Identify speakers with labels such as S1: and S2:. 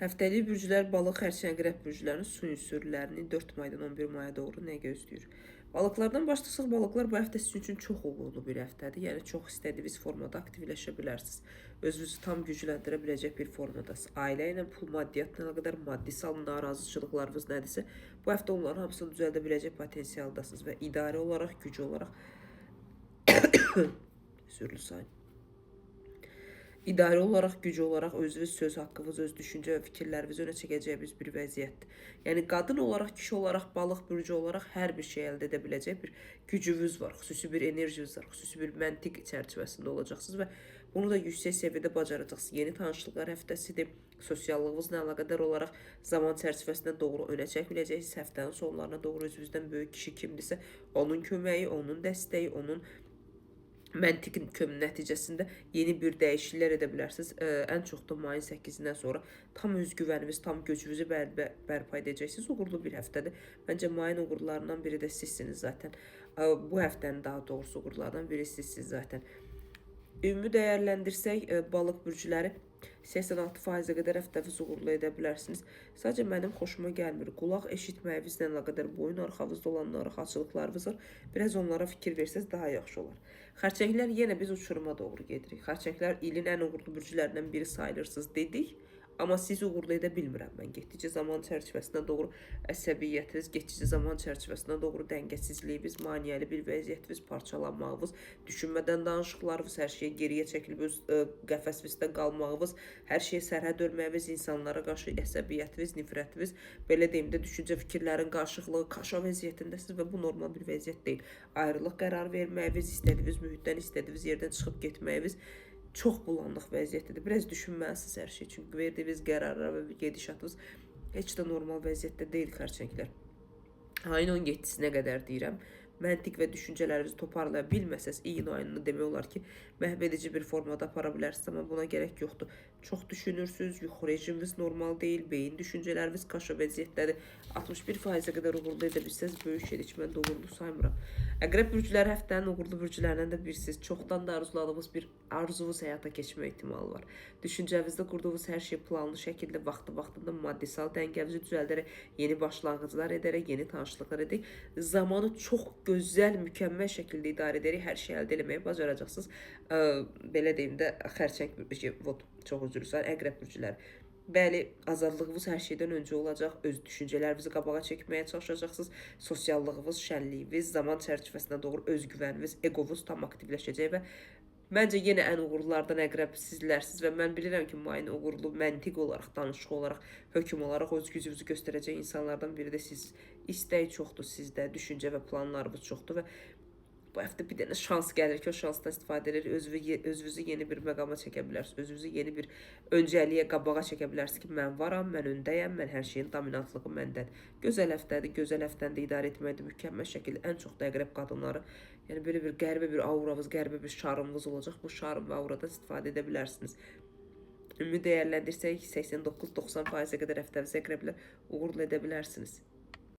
S1: Həftəlik bürclər balıq, xərçəng, əqrəb bürclərinin su ünsürlərini 4 maydan 11 maya doğru nə gözləyir? Balıqlardan başlasaq, balıqlar bu həftə sizin üçün çox uğurlu bir həftədir. Yəni çox istədiyiniz formada aktivləşə bilərsiniz. Özünüzü tam gücləndirə biləcək bir formadasınız. Ailə ilə, pul, maddiyatla qədər maddi sal narazıçılıqlarınız nədirsə, bu həftə onların hamısını düzəldə biləcək potensialdasınız və idarə olaraq, güc olaraq sürlü sayın. İdarə olaraq, güc olaraq özünüz söz haqqınız, öz düşüncə və fikirlərinizi önə çəkəcəyiniz bir vəziyyətdir. Yəni qadın olaraq, kişi olaraq, balıq bürcü olaraq hər bir şey əldə edə biləcək bir gücünüz var, xüsusi bir enerjiniz var, xüsusi bir məntiq çərçivəsində olacaqsınız və bunu da yüksək səviyyədə bacaracaqsınız. Yeni tanışlıqlar həftəsidir. Sosiallığınızla əlaqədar olaraq zaman çərçivəsində doğru önə çək biləcəksiniz. Həftənin sonlarına doğru özünüzdən böyük kişi kimdirsə, onun köməyi, onun dəstəyi, onun məntiqin nəticəsində yeni bir dəyişikliklər edə bilərsiniz. Ən çox da mayın 8-dən sonra tam özgüvəniniz, tam gücünüzü bərpa edəcəksiniz. Uğurlu bir həftədir. Məncə mayın uğurlarından biri də sizsiniz zaten. Bu həftənin daha doğrusu uğurlardan biri sizsiniz zaten. Ümumi dəyərləndirsək, balıq bürcləri 86%-ə qədər həftənizi uğurlu edə bilərsiniz. Sadəcə mənim xoşuma gəlmir. Qulaq eşitməyinizlə əlaqədar boyun arxavızda olan narahatçılıqlarınız var. Biraz onlara fikir versəz daha yaxşı olar. Xərçənglər yenə biz uçuruma doğru gedirik. Xərçənglər ilin ən uğurlu bürclərindən biri sayılırsınız dedik. Amma sizi uğurlu edə bilmirəm mən. Getdikcə zaman çərçivəsinə doğru əsəbiyyətiniz, getdikcə zaman çərçivəsinə doğru dəngəsizliyiniz, maneəli bir vəziyyətiniz, parçalanmağınız, düşünmədən danışıqlarınız, hər şeyə geriyə çəkilib öz qəfəsinizdə qalmağınız, hər şeyə sərhəd örməyiniz, insanlara qarşı əsəbiyyətiniz, nifrətiniz, belə deyim də düşüncə fikirlərin qarşılığı, kaşa vəziyyətindəsiniz və bu normal bir vəziyyət deyil. Ayrılıq qərar verməyiniz, istədiyiniz mühitdən, istədiyiniz yerdən çıxıb getməyiniz çox bulanlıq vəziyyətdir. Biraz düşünməlisiniz hər şey. Çünki verdiyiniz qərarlar və gedişatınız heç də normal vəziyyətdə deyil xərçənglər. Ayın 17-sinə qədər deyirəm. Məntiq və düşüncələrinizi toparlaya bilməsəz, iyun ayını demək olar ki, məhv edici bir formada apara bilərsiniz, amma buna gərək yoxdur. Çox düşünürsünüz, yuxu rejiminiz normal deyil, beyin düşüncələriniz kaşa vəziyyətdədir. 61%-ə qədər uğurlu edə bilsəz, böyük şeydir ki, mən də uğurlu saymıram. Əqrəb bürcləri həftənin uğurlu bürclərindən də birisiniz. Çoxdan da arzuladığınız bir arzunuz həyata keçmə ehtimalı var. Düşüncənizdə qurduğunuz hər şey planlı şəkildə, vaxtında maddisal dəngənizi düzəldərək, yeni başlanğıclar edərək, yeni tanışlıqlar edək, zamanı çox gözəl, mükəmməl şəkildə idarə edərək hər şey əldə etməyə bacaracaqsınız. Belə deyim də, xərçəng çox üzr istəyirəm, əqrəb bürcləri. Bəli, azadlığınız hər şeydən öncə olacaq. Öz düşüncələrinizi qabağa çəkməyə çalışacaqsınız. Sosiallığınız, şənliyiniz, zaman çərçivəsinə doğru özgüvəniniz, eqovuz tam aktivləşəcək və məncə yenə ən uğurlulardan əqrəb sizlərsiniz və mən bilirəm ki, mayın uğurlu məntiq olaraq, danışıq olaraq, hökm olaraq öz gücünüzü göstərəcək insanlardan biri də siz. İstək çoxdur sizdə, düşüncə və planlarınız çoxdur və bu həftə bir dənə şans gəlir ki, o şansdan istifadə edər, özünüzü yeni bir məqama çəkə bilərsiniz, özünüzü yeni bir öncəliyə, qabağa çəkə bilərsiniz ki, mən varam, mən öndəyəm, mən hər şeyin dominantlığı məndədir. Gözəl həftədir, gözəl həftəni də idarə etməkdə mükəmməl şəkildə ən çox da əqrəb qadınları, yəni belə bir qəribə bir auranız, qəribə bir şarınız olacaq, bu şarın və auradan istifadə edə bilərsiniz. Ümumi dəyərləndirsək 89-90%-ə qədər həftənizi əqrəblər uğurlu edə bilərsiniz.